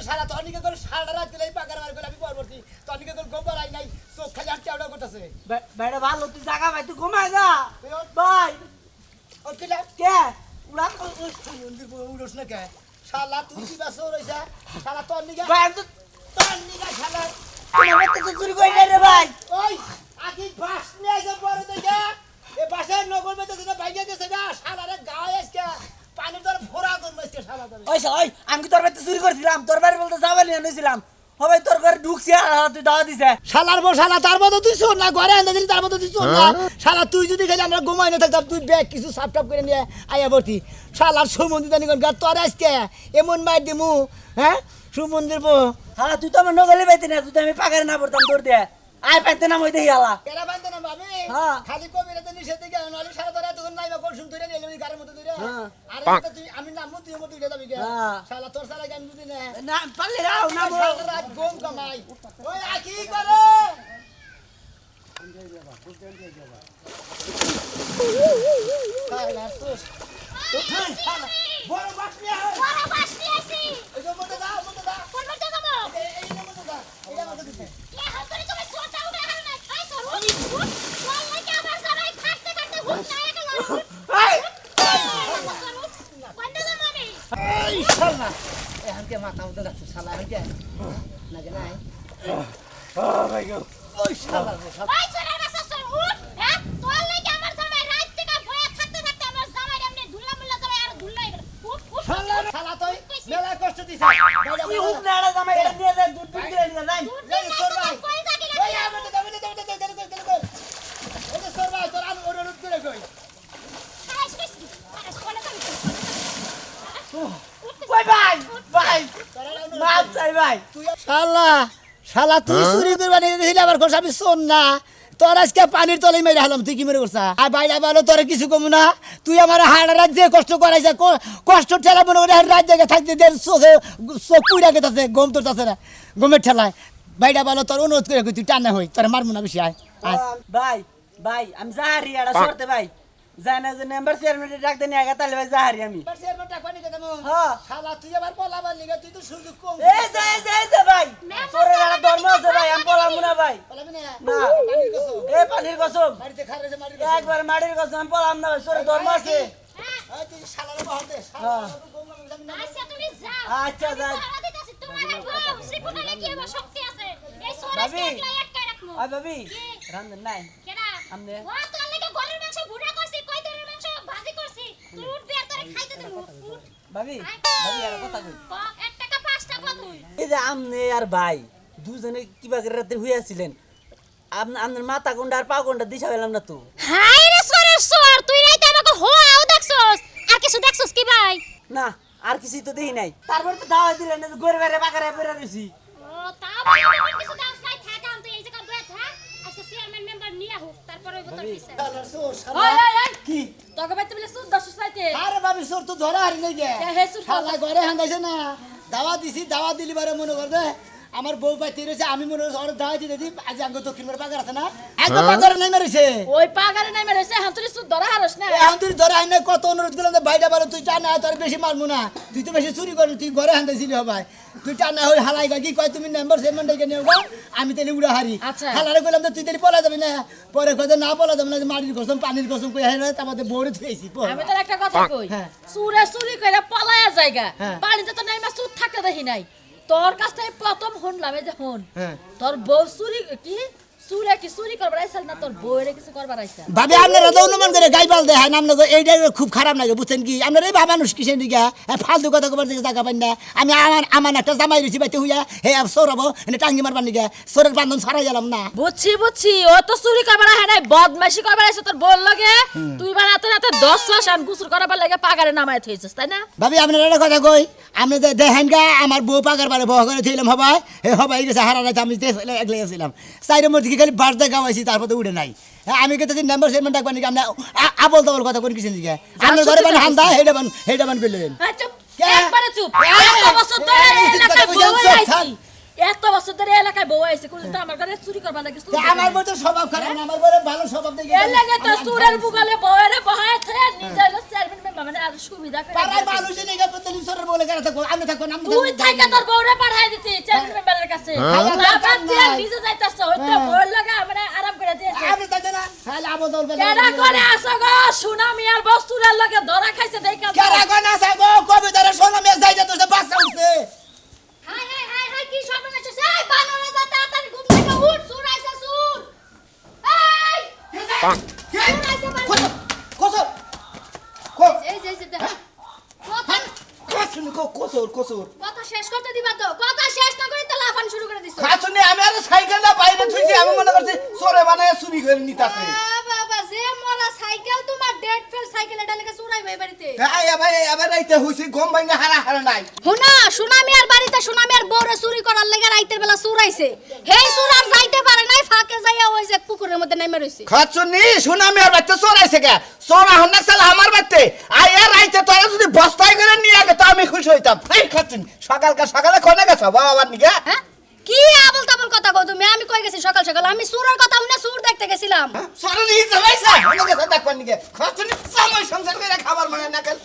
সারা তনিকে করে সারা রাত গেলে পাকার মার গেলে আমি পরবর্তী তনিকে করে গোবর আই নাই চোখ খালি আর টাউডা করতেছে বেটা ভালো তুই জাগা ভাই তুই ঘুমাই যা ভাই ও কিলা কে উড়া মন্দির উড়োস না কে শালা তুই কি বাসো রইছা শালা তনিকে ভাই আমি তো তনিকে শালা তোমার তো চুরি কই নাই রে ভাই ওই আকি বাস নিয়ে এসে পরে দেখে এ বাসের নগর মেতে দিনে বাইকে গেছে না শালারে গায়ে আজকে পানির দর ফোড়া করবে আজকে শালা ধরে ওই ওই আমি কি তোর বাড়িতে চুরি করছিলাম তোর বাড়ি বলতে যাবা নিয়ে নিয়েছিলাম হবে তোর ঘরে ঢুকছি আর তুই দাওয়া দিছে শালার বউ শালা তার মতো তুই শোন না ঘরে আনতে দিলি তার মতো তুই শোন না শালা তুই যদি খেলে আমরা ঘুমাই না থাকতাম তুই ব্যাগ কিছু সাপ টাপ করে নিয়ে আয়া ভর্তি শালার সুমন্দির দানি কোন তোর আজকে এমন মার দিমু হ্যাঁ সুমন্দির বউ হালা তুই তো আমার নগলে পাইতে না তুই তো আমি পাকারে না পড়তাম তোর দিয়ে আয় পাইতে না মই দেখি হালা কেরা বানতে না ভাবি হ্যাঁ। খালি কবিরাতে নিষেধ দিকে নালি সারা ধরে তখন নাইবা কলসুম ধরে নিয়ে এলি গারের মতো ধরে হ্যাঁ। আরে এটা তুই আমি নামু তুই মতো উঠে যাবি কে হ্যাঁ। শালা তোর শালা গান বুঝি না না পারলে রাও না বল সারা রাত গম কামাই ওই আকি করে শালা তো শালা বড় বাস নিয়ে আয় বড় বাস নিয়ে আসি এই যে মতো দাও কোন মধ্যে যাবো এই মতো দাও এই মতো দিতে কে হাতরে তুমি ছোটা উড়ে হার না খাই তো হুট বললে কি আমার সবাই থাকতে থাকতে হুট না গেল এই কোন দিকে যাবি এই শালা এই হামকে মাথা মতো রাখছো শালা হামকে লাগে নাই ভাই গো ওই শালা ওই ছোড়া বাসা সর হুট হ্যাঁ তোর লাগি আমার সবাই রাত থেকে বয়ে থাকতে থাকতে আমার সবাই এমনি ধুলা মুলা সবাই আর ধুলাই গেল হুট হুট শালা শালা তুই মেলা কষ্ট দিছ তুই হুক না এটা জামাই এটা নিয়ে যাই দুধ দুধ দিয়ে নিয়ে যাই এই সরবাই কই যাবি ওই আমাদের যাবে এই সরবাই তোর আমি অনুরোধ করে কই খাইস কইছি আরে কোনে যাবি কই ভাই ভাই মাপ চাই ভাই শালা শালা তুই চুরি করবা নিয়ে গেছিলি আবার কোন আমি শোন না তোর আজকে পানির তলে মেরে হালাম তুই কি মেরে করছা আর বাইরে ভালো তোর কিছু কম না তুই আমার হাড়া রাত যে কষ্ট করাইছে কষ্ট ঠেলা মনে করে রাত জায়গায় থাকতে দে চোখে চোখ পুইরা গেছে গম তোর আছে না গমের ঠেলায় বাইরে ভালো তোর অনুরোধ করে তুই টানা হই তোর মারবো না বেশি আয় আয় ভাই ভাই আমি জাহারি এটা সরতে ভাই জানা যে নাম্বার চেয়ারম্যান ডাক দেনি আগে তাহলে ভাই জাহারি আমি হ্যাঁ শালা তুই আবার পলাবার লিগে তুই তো সুযোগ কম এই যে ভাই তোর একটা ধর্ম আছে ভাই আমি বললাম না ভাই পলাবি না না পানির কসম এই পানির কসম বাড়িতে খারে যে মাটির একবার মাটির কসম আমি বললাম না ভাই তোর ধর্ম আছে হ্যাঁ তুই শালার বাহর দে হ্যাঁ। আচ্ছা তুমি যাও আচ্ছা, যাই। আমি ধরা দিতেছি তোমার বউ শ্রীপুনা নাকি আমার শক্তি আছে এই সোরেশ ভাবি। একলা আটকায় রাখমু ওই ভাবি কি? রান্ধন নাই কেডা আমনে? ও তোর লাগি গরুর মাংস ভুনা করছি কই ধরনের মাংস ভাজি করছি তুই উঠবি আর তোরে খাইতে দেবো উঠ ভাবি ভাবি আর কথা কই 1 টাকা 5 টাকা তুই এই যে আমনে আর ভাই দুজনে কিবা করে রাতে হইয়াছিলেন আপনার মাথা কোনটা আর পা কোনটা দিশা পেলাম না তো হাই রে সোরেশ সর তুই রাইতে আমাকে হোয়াও দেখছস আর কিছু দেখছস কি ভাই না আর কিছুই তো দেই নাই তারপর তো দাওয়াত দিলেন না ঘরে বাইরে বাগারে বেরে রইছি ও তা বলি আমার কিছু দাস নাই থাকা তুই এই জায়গা বয়ে থাক আজকে চেয়ারম্যান মেম্বার নিয়া হোক তারপরে ওই বোতল পিছে শালার সোর শালা ওই ওই ওই কি তোকে বাইতে বলে সুদ 10 সাইতে আরে বাবি সোর তো ধরা হারি নাই গে হে সুর শালা ঘরে হান্দাইছে না দাওয়া দিছি দাওয়া দিলি বারে মনে কর দে আমার বউ পাইতে রয়েছে আমি মনে হচ্ছে ওর দাওয়া দিতে দিই আজ আঙ্গ দক্ষিণ মেরে পাগার আছে না আঙ্গ পাগার নাই মারিছে ওই পাগারে নাই মেরেছে হাতুরি সুদ ধরা হারস না এখন তুই ধরে আইনে কত অনুরোধ করলাম বাইরে বলো তুই টানা তোর বেশি মারবো না তুই তো বেশি চুরি করবি তুই ঘরে হান্দাইছিলি হবাই তুই টানা হই হালাই গা কি কয় তুমি মেম্বার চেয়ারম্যান ডেকে নিও গা আমি তাহলে উড়া হারি আচ্ছা। হালারে কইলাম তো তুই তাহলে পলা যাবি না পরে কয় না পলা যাবে না যে মাটির কসম পানির কসম কই হাই তারপরে বউরে থুইছি আমি তোর একটা কথা কই হ্যাঁ। সুরে চুরি কইরা পলায়া জায়গা হ্যাঁ। বাড়িতে তো নাই মা সুদ থাকতে দেখি নাই তোর কাছ থেকে প্রথম শুনলাম এই যে শুন হ্যাঁ। তোর বউ চুরি কি চুরে কি চুরি করবার আইছাল না তোর বউরে কিছু করবার আইছাল ভাবি আপনারা তো অনুমান করে গাইবাল দেয় নাম না এইটা খুব খারাপ লাগে বুঝছেন কি আপনারা এই মানুষ কিসের দিকে ফালতু কথা কবার দিকে জায়গা পাই না আমি আমার একটা জামাই রয়েছি বাইতে হইয়া হে সৌরভ এনে টাঙ্গি মারবার নিকে সৌরের বান্ধন ছাড়াই গেলাম না বুঝছি ও তো চুরি করবার আহে নাই বদমাশি করবার আইছে তোর বল লাগে তুই বানাতে রাতে 10 লাখ আন গুসুর করবার লাগে পাগারে নামায় থইছিস তাই না ভাবি আপনারা একটা কথা কই আপনি যে দেখেন গা আমার বউ পাকার বারে বহ করে থইলাম হবাই হে হবাই গেছে হারা রাতে আমি একলে গেছিলাম সাইডের মধ্যে কি খালি বার্থডে গাওয়াইছি তারপর তো উঠে নাই হ্যাঁ আমি কিন্তু মেম্বার চেয়ারম্যান ডাকবার নাকি আমরা আবল তাবল কথা কোন কিছু দিকে আপনি ঘরে বান হান্দা হেডা বান করলেন চুপ কে? একবারে চুপ এই, এত বছর ধরে এই, এলাকায় কথা কইছেন, বউই চুপ আইছি থাক। এত বছর ধরে এলাকায় বউ আইছে কোনদিন তো আমার ঘরে চুরি করবার লাগে তা আমার বউ তো স্বভাব খারাপ না, আমার বউয়ের ভালো স্বভাব দেখে এর লাগে তো চুরের বুগালে বউরে বহায় থাকে নিজে হলো চেয়ারম্যান মেম্বার মানে আর সুবিধা করে পাড়ায় দিয়েছে। মানুষ নেই প্রতিদিন সরের বলে কেন থাকবো, আমি থাকবো না, আমি তুই থাকবো। থেকে তোর বউরে পাঠাই দিতি চেয়ারম্যান মেম্বারের কাছে বাবা তুই নিজে যাইতাছ হইতো বউর লাগে আমরা আরাম করে দিয়েছে আমি থাকবো না, তাহলে আবদল বেলা কেডা করে আসো গো সুনামি আর বস্তুরার লাগে ধরা খাইছে দেখা কেরা কোন আছে গো, কবিতারে শোনা মেয়ে যাইতে তো বাচ্চা উঠছে। হাই হাই হাই হাই কি সর্বনাশ হইছে এই বানরে যা তাড়াতাড়ি ঘুম থেকে উঠ সুর আইছে সুর এই সুর আইছে বানর কোসর কোস এই যে কথা খাসুনি কোসর কোসর কথা শেষ করতে দিবা তো কথা শেষ না করে তো লাফান শুরু করে দিছো খাসুনি আমি আর সাইকেলটা বাইরে থুইছি, আমি মনে করছি চোরে বানায় চুরি করে নিতাছে। বাবা যে মোরা সাইকেল তোমার ডেড ফেল সাইকেল এটা লাগে চুরাই ভাই বাড়িতে হ্যাঁ এবার রাইতে হইছি গম ভাঙা হারা নাই। হুনা সুনামি আর বাড়িতে সুনামি আর বউরে চুরি করার লাগা রাইতের বেলা চুরাইছে হেই চুর আর যাইতে পারে নাই ফাঁকে যাইয়া ওই যে পুকুরের মধ্যে নেমে রইছে খাসুনি সুনামি আর বাইতে চোরাইছে কে, চোরা হন না সাল আমার বাইতে আইয়া রাইতে তোরা যদি বস্তায় করে নিয়ে আগে তো আমি খুশি হইতাম। এই খাসুনি সকালে কোনে গেছো বাবার নিকে? হ্যাঁ কি আবল তাবল কথা কও তুমি আমি কই গেছি সকাল সকাল আমি সুরের কথা শুনে সুর দেখতে গেছিলাম সরনি জমাইছে হন গেছে দেখবার নিকে খাসুনি সময় সংসার করে খাবার মানে না কেন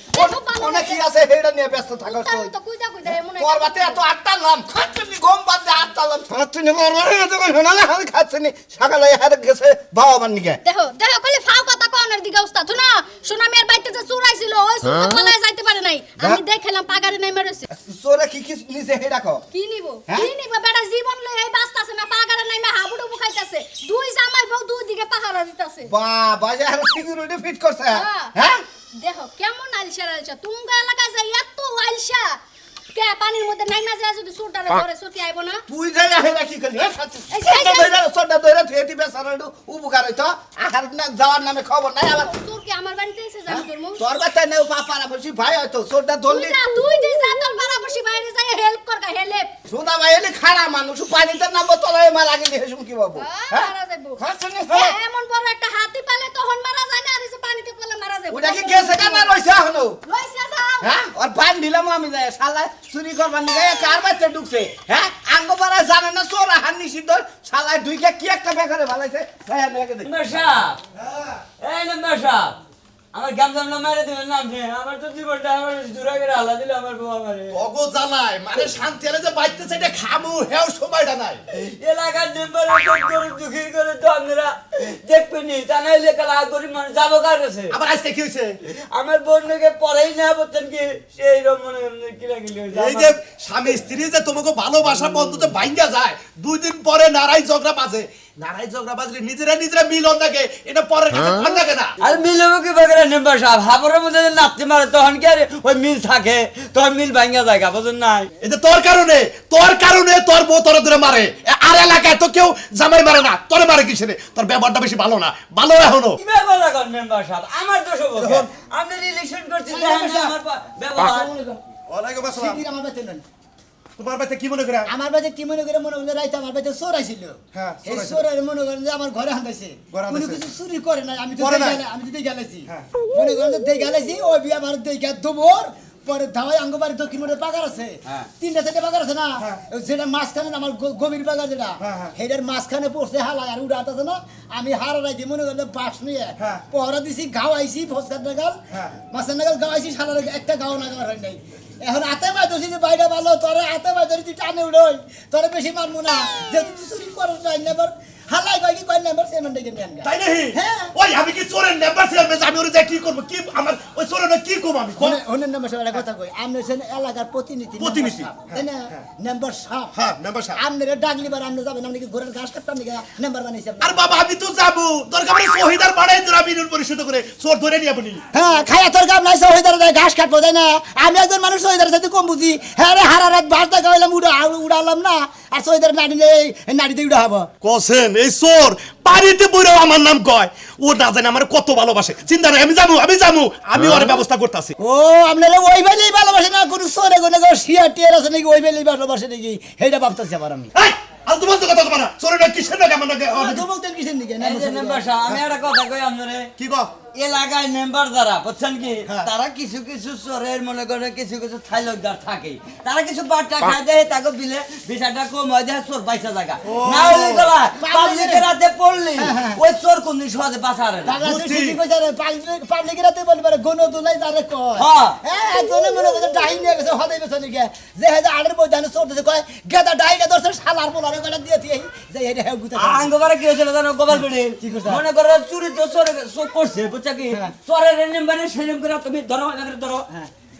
কোনে কি আছে হেডা নিয়ে ব্যস্ত থাকো তার তুই তো কইদা কইদা এমন তোর বাতে এত আটটা নাম খাচ্ছিনি গম বাদ দে আটটা নাম খাচ্ছিনি মরমরে যখন শোনালে আমি খাচ্ছিনি সকালে হার গেছে বাবা আমার নিকে। দেখো দেখো কইলে ফাও কথা কোনের দিকে উস্তাদ না সুনামি আর বাইতে যে চুরাইছিল ওই সুর তো পালায় যাইতে পারে নাই আমি দেখলাম পাগারে নেমে রইছে তোরা কি কি নিছে হেডা কো? কি নিব হ্যাঁ? কি নিব বেটা জীবন লই এই বাস্তাছে না পাগারে নাইমে হাবুডু বুখাইতাছে দুই জামাই বউ দুই দিকে পাহারা দিতাছে বাবা যে আর সিকিউরিটি ফিট করছে হ্যাঁ। হ্যাঁ দেখো কেমন আলসা তুমগা এলাকায় যাই এত আলসা কে পানির মধ্যে নাইমা যায় যদি সুরটারে ধরে সুরকি আইবো না তুই যাই হেডা কি করলি এই যে- সন্ধ্যা ধরে তুই এটি বেসারাডু উপকার হইতো আহার না যাওয়ার নামে খবর নাই আবার সুরকি আমার বাড়িতে এসে জানি তোর মুখ তোর বাচ্চা নেও পাপারা বসি ভাই হয়তো সন্ধ্যা ধরলি তুই দিস যা তোর বারাবসি বাইরে যাই হেল্প কর গা হেল্প শোনা ভাই এলি খাড়া মানুষ পানিতে নামবো তোরা মারা গেলি হেসুম কি বাবু হ্যাঁ মারা যাইবো খাচ্ছিনি এমন বড় একটা হাতি পালে তখন মারা যায় না আর এই যে পানিতে পড়লে মারা যাবে ওটা কি গেছে কেন রইছে এখনো লইছে যাও হ্যাঁ আর বান দিলাম আমি যাই শালা চুরি করবার নিয়ে কার বাচ্চা ঢুকছে হ্যাঁ আঙ্গপাড়া জানে না চোরা হান নিষিদ্ধ শালা দুইটা কি একটা বেকারে ভালাইছে যাই আমি একে দেখি। মেম্বার সাহেব এই মেম্বার সাহেব আমার গামজাম না মেরে দিবেন না আপনি আমার তো জীবনটা আমার দূরে করে হালা দিলে আমার বউ আমারে অগো জানাই মানে শান্তি হলে যে বাইতে চাইতে খামু হেও সময়টা নাই। এলাকার মেম্বার গরিব দুঃখী করে তো আপনারা দেখবেনি তা নাইলে কালা গরিব মানুষ যাবো কার কাছে আবার আজকে কি হয়েছে? আমার বোনকে পরেই না বলছেন কি সেই রকম মনে কিলাকিলি হয়েছে এই যে স্বামী স্ত্রী যে তোমাকে ভালোবাসা বন্ধুতে ভাঙ্গা যায় 2 দিন পরে নারাই ঝগড়া বাজে, নারাই ঝগড়া বাজলে নিজেরা মিলন থাকে, এটা পরের কাছে ভাল লাগে না। আর মিলবো কি বাগেরা মেম্বার সাহেব হাবরের মধ্যে যে নাপতে মারে তখন কি আর ওই মিল থাকে তখন মিল ভাঙ্গা যায় বুঝুন নাই এই যে তোর কারণে তোর বউ তোর ধরে মারে, আর এলাকায় তো কেউ জামাই মারে না, তোরে মারে কিসেরে? তোর ব্যবহারটা বেশি ভালো না, ভালো এখনো। কি ব্যবহার লাগান মেম্বার সাহেব আমার দোষ হবো কেন? আপনি ইলেকশন করছেন দেখেন আমার ব্যবহার ওয়ালাইকুম আসসালাম। সিকির আমার বাড়িতে নন। তোমার বাড়িতে কি মনে করে? আমার বাড়িতে কি মনে করে মনে করে রাইতে আমার বাড়িতে চোর আইছিল হ্যাঁ, চোর এই আইছিল। চোরের মনে করেন যে আমার ঘরে হান্দাইছে ঘরে কোনো হান্দাইছে। কিছু চুরি করে না আমি তো করে নাই। গেলাইছি হ্যাঁ। মনে করেন যে দেই গেলাইছি ওই বিয়া আমার দেই গা দুবর পরে ধাওয়াই আঙ্গবাড়ি দক্ষিণ মোড়ে বাগার আছে হ্যাঁ। 3টা 4টা বাগার আছে না হ্যাঁ। যেটা মাঝখানে না, আমার গভীর বাগার যেটা হ্যাঁ, হ্যাঁ। হেডের মাঝখানে পড়ছে হালাই আর উড়াত আছে না আমি হারা রাইছি মনে করেন যে বাস নিয়ে হ্যাঁ। পহরা দিছি গাও আইছি ফসকার নাগাল হ্যাঁ। মাছের নাগাল গাও আইছি সালার একটা গাও নাগাল হয় নাই এখন হাতে মাই ধরছি যে বাইরে ভালো তোরে হাতে মাই ধরি তুই টানে উড়োই তোরে বেশি মারবো না যেহেতু তুই চুরি করো যাই নেবার হালাই কয় কি কয় নেবার সেমন ডেকে নিয়ে আনগা তাই নাকি? হ্যাঁ। ওই আমি কি চোরের নেম্বার ছিলাম, আমি ওরে যাই কি করবো? কি আমার ওই চোরের কি করবো আমি? হনের নাম্বার সাহেব একটা কথা কই আপনি হচ্ছেন এলাকার প্রতিনিধি প্রতিনিধি, নাম্বার সাহেব, তাই না নাম্বার সাহেব হ্যাঁ, নাম্বার সাহেব। আপনারা ডাকলিবার আপনি যাবেন আপনি কি ঘোড়ার ঘাস কাটতাম নাকি নাম্বার বানাইছেন আর বাবা আমি তো যাবো, দরকার পড়ে শহীদার বাড়াই তোরা বিনুর পরিশোধ করে চোর ধরে নিয়ে আপনি। হ্যাঁ খায়া তোর কাম নাই সহিদার ঘাস কাটবো তাই না আমি একজন মানুষ সহিদার সাথে কম বুঝি হ্যাঁ রে হারা রাত বাস দেখা হইলাম উড়ালাম না আর সহিদার নাড়িতে উড়া হবো কোসেন এই চোর পানিতে পড়েও আমার নাম কয়, ও না জানে আমার কত ভালোবাসে। চিন্তা নাই, আমি যাবো, আমি ওর ব্যবস্থা করতেছি। ও আপনারা ওই বেলেই ভালোবাসে না কোনো সোরে কোনো শিয়া টিয়ার আছে নাকি ওই বেলেই ভালোবাসে নাকি সেইটা ভাবতেছি আবার আমি এই আলতু ফালতু কথা তোমার চোরেটা কিসের নাকি আমার নাকি ধমক দেন কিসের দিকে এই যে মেম্বার সাহেব আমি একটা কথা কই আপনারে কি কও এলাকায় মেম্বার যারা বুঝছেন কি হ্যাঁ। তারা কিছু কিছু চোরের মনে করে কিছু কিছু থাইলকদার থাকে তারা কিছু বাট্টা খায় দেয় তাকে বিলে বিষয়টা কম হয় দেয় চোর পয়সা জায়গা না হলে গলা পাবলিকের হাতে পড়লি ওই চোর কোন দিন সহজে বাঁচারে না বাংলাদেশ বুঝছি। ঠিকই কইছে রে পাবলিকের হাতে বলবে রে গণ দুলাই যারে কয় হ্যাঁ। হ্যাঁ তোনে মনে করে ডাই নিয়ে গেছে হদাই বেছনে গে যে হেজা আড়ের বই জানে চড়তেছে কয় গেদা ডাইটা ধরছে শালার পোলারে কয়টা দিয়ে দিয়ে যে এটা হেউ গুতা আঙ্গবারে কি হয়েছিল জানো গোপাল বেড়ে কি করছে? মনে করো চুরি তো চোর করছে বুঝছা কি চোরের নেম্বারে সেরকম করে তুমি ধরো এখানে ধরো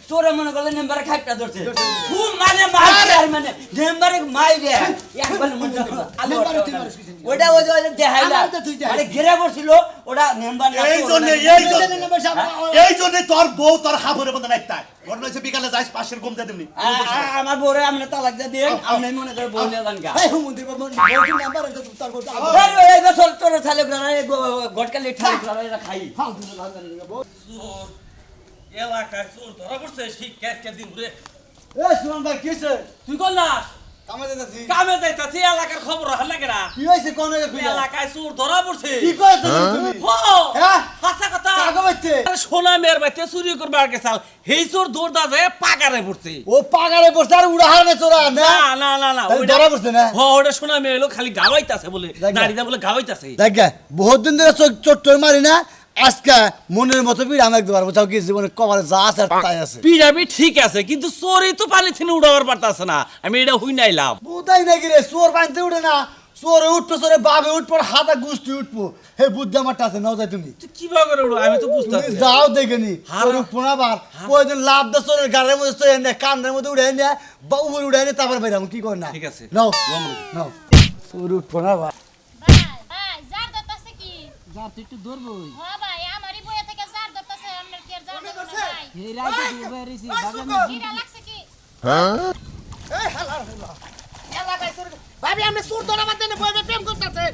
চোরে মনে করলে নেম্বারে খাইটা ধরছে খুব মানে মারছে আর মানে নেম্বারে মাইরে একবার মনে করো নেম্বারে তুই মারিস কিছু ওটা ওই যে দেখাইলা আমার তো তুই দেখাই। আরে ঘিরে বসছিল ওটা নেম্বার না এই জন্য এই জন্য তোর বউ তোর হাবুরের মধ্যে নাই তাই ঘটনা হচ্ছে বিকালে যাইস পাশের ঘুম দিয়ে দিবনি আমার বউরে আমরা তালাক দিয়ে দিই আমি মনে করে বউ নিয়ে যান গা এই হুমুন্দি বমন বলছি নাম্বার আছে তোর কথা এই বছর তোর ছালে গটকালি ঠালে এরা খাই ফাল দিন ভালো জানি এলাকায় চোর ধরা পড়ছে শিক্ষা দিন ঘুরে এ সুমন ভাই কিছে তুই কল না কামে যাচ্ছি কামে যাইতাছি এলাকার খবর হাল লাগে না কি হইছে কোন জায়গা খুলে এলাকায় চোর ধরা পড়ছে কি কয় তুমি হো হ্যাঁ হাসা কথা কাগো বাইতে সোনা মেয়ের বাইতে চুরি করবার গেছাল হেই চোর দৌড় দা যায় পাকারে পড়ছে ও পাগারে বসে আর উড়া হারনে চোরা না না না না না তাহলে ধরা পড়ছে না? ওটা সোনা মেয়ে এলো খালি গাওয়াইতাছে বলে দেখ। নারীটা বলে গাওয়াইতাছে দেখ বহুত দিন ধরে চোট মারি না আজকে মনের মতো বিড় আমি একবার বোঝাও কি জীবনে কবারে যা আছে আর তাই আছে পিরামি ঠিক আছে কিন্তু চোরই তো পানি থেকে উড়াবার পারতাছে না আমি এটা হই নাইলাম বুঝাই নাকি রে চোর পানিতে উঠে না চোরে উঠবো চোরে বাবে উঠবো হাতা গুষ্টি উঠবো হে বুদ্ধি আমারটা আছে নাও যাই তুমি তুই কিভাবে করে উড়ো আমি তো বুঝতে তুমি যাও দেখে নি হারা। চোর উঠবো না বার কয়দিন লাভ দা চোরের গাড়ির মধ্যে চড়ে এনে কান্দের মধ্যে উড়ে এনে বা উপরে উড়ে এনে তারপর বাইরে কি কর না ঠিক আছে। নাও নাও চোর উঠবো না বার ভাই ভাই জার দত্তাছে কি যা তুই একটু ধরবই হ্যাঁ ভাই আমারই বইয়া থেকে জার দত্তাছে আপনার কি আর জার দত্তাছে ভাই এই রাইতে দুবার রিসি কিরা লাগছে কি ভাবি আমি চোর ধরা মারতে না বইবে প্রেম করতেছে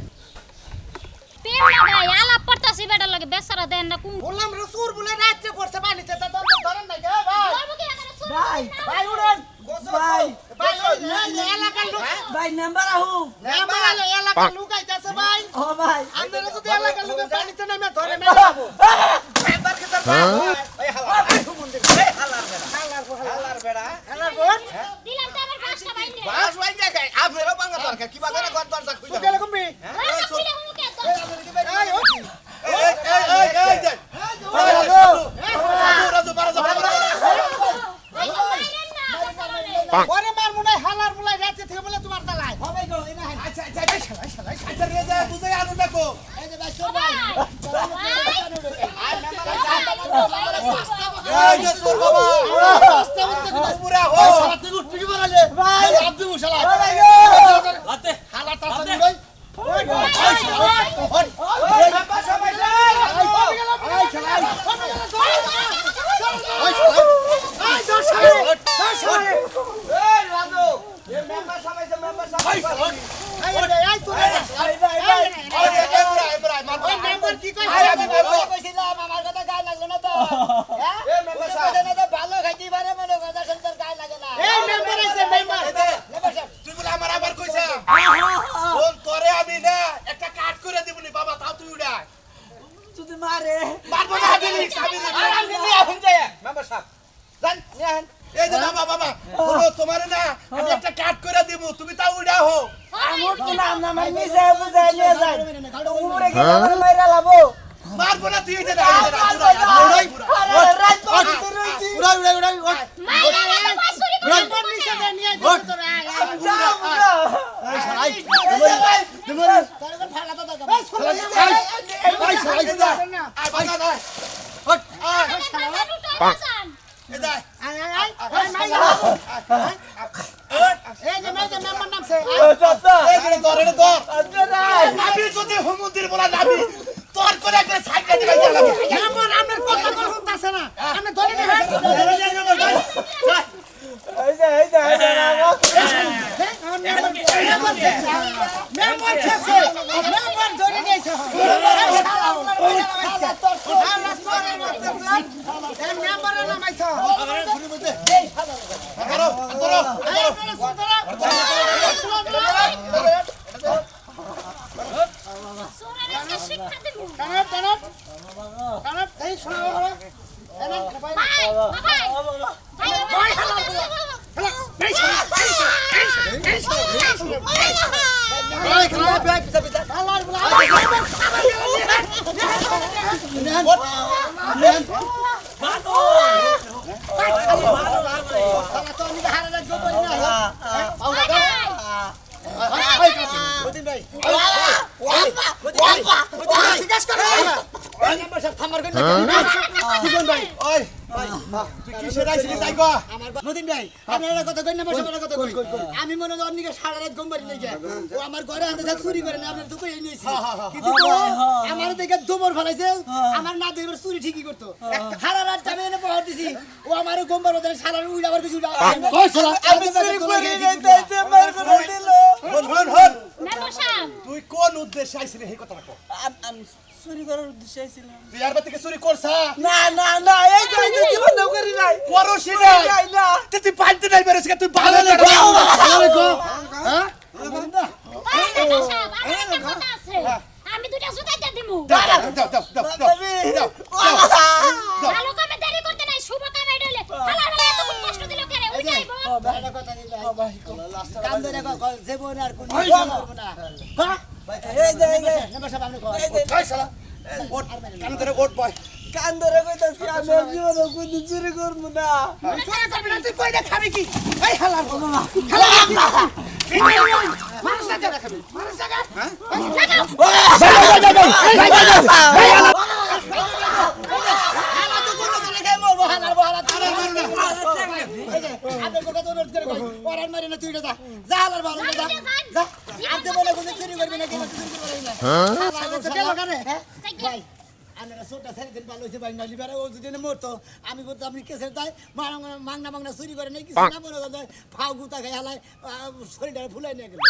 প্রেম না ভাই আলাপ করতাছি বেটার লগে বেচারা দেন না কোন বললাম রে চোর বলে রাজ্যে পড়ছে পানিতে তা দম ধরেন না গে ভাই ধর্ম কি এখানে শুন ভাই ভাই উড়েন ভাই ভাই এলাকার লোক ভাই নাম্বার আহু নাম্বার আলো এলাকার লোক আইতাছে ভাই ও ভাই আপনারা যদি এলাকার লোকে পানিতে নামে ধরে মেলাবো একবার কে তোর ভাই ওই হালার মন্দির এই হালার বেড়া দিলাম তো আবার পাঁচটা ভাই নে বাস ভাই দেখাই আপনারা বাংলা দরকার কি বাজারে ঘর দরজা খুঁজে গেল কমবি ওই খুলে হুমকে তো এই ও বাইরেন না বেচারা ওরে মার মনে হালার মুলাই রাতে থেকে বলে তোমার তালাই হবে গো এই না আচ্ছা আচ্ছা আচ্ছা রে যা বুঝাই আনু দেখো এই যে ভাই চোর ভাই এই যে চোর বাবা রাস্তা মধ্যে পুরা হো সারা তুই উঠবি কি বলালে ভাই আব্দু মুশালা লাতে হালা তাড়াতাড়ি লই ওই তুই বলে আমার আবার কইছা কোন তোরে আমি না একটা কাট করে দিবনি বাবা তাও তুই উড়া যদি মারে মারবো না আমি এই যে বাবা বাবা বলো তোমার না আমি একটা কাট করে দিব তুমি তাও উড়া হো আমুর তো নাম না মাই মিছে বুঝাই নিয়ে যায় উপরে গেলে আমার মাইরা লাবো মারবো না তুই এই যে রাত পাঁচ রইছি উড়াই উড়াই উড়াই মাইরা না পাঁচ চুরি করে উড়াই নিচে দে নিয়ে যাও না এই শালাই তুমি তারে ফালা তো দাও এই শালাই এই শালাই না আয় বাবা না হট শালা লুটো বাজান এই যা এই যে মেয়ে মেম্বার নামছে এই যে ধর এটা ধর আচ্ছা নাবি যদি হুমুন্দির বলা নাবি তোর করে একটা সাইকেল দিবা গেল মেম্বার আমার কথা কোন শুনতাছে না আমি ধরে নে এই যে মেম্বার খেছে মেম্বার ধরে নিয়েছে মেম্বারের নাম আইছো ধরো ধরো শিক্ষা দেবো টানাট টানাট টানাট এই শোনা বাবা টানাট ভাই ভাই ভাই ভাই ভাই খেলা ব্যাগ পিছা পিছা আল্লাহর বলা আমি মনে হয় অন্যকে সারা রাত ঘুম পারি নাই ও আমার ঘরে হাতে চুরি করে না আপনার দুপুরে নিয়েছি কিন্তু আমার দেখে দোমর ফেলাইছে আমার না দেখে চুরি ঠিকই করতো সারা রাত আমি এনে পড়া দিছি ও আমার ঘুম পারবো তাহলে সারা উইলা আবার কিছু আমি চুরি করি নাই তাইতে মার করে দিল মেম্বার সাহেব তুই কোন উদ্দেশ্যে আইছিলি এই কথাটা কো চুরি করার উদ্দেশ্যে আইছিলাম তুই আর থেকে চুরি করছা না না না এই তো জীবন নাও করি নাই করছি না তুই পাইতে নাই বেরেছ তুই ভালো না হ্যাঁ মেম্বার সাহেব আমার একটা কথা আছে আমি দুটো সুতাইতে দিমু দাও ভালো কামে দেরি করতে নাই শুভ কামে ডলে হালার ভাই এত কষ্ট দিল কেন ওই যাইবো একটা কথা দিল কাম ধরে জীবন আর কোন করব না এই যে নেবা সব আপনি কয় ওই শালা ওঠ কান ধরে ওঠ বয় কান ধরে কইতাছি আমি জীবন কোন চুরি করব না চুরি করবি না তুই কইটা খাবি কি এই হালার বাবা হালার মানুষ না দেখা খাবি মানুষ জায়গা আমি বলতো আপনি কেসের দায় মাংনা মাংনা চুরি করে নাই কিছু না মনে করতে ফাউ গুতা খাই হালাই শরীরটা ফুলাই নিয়ে গেল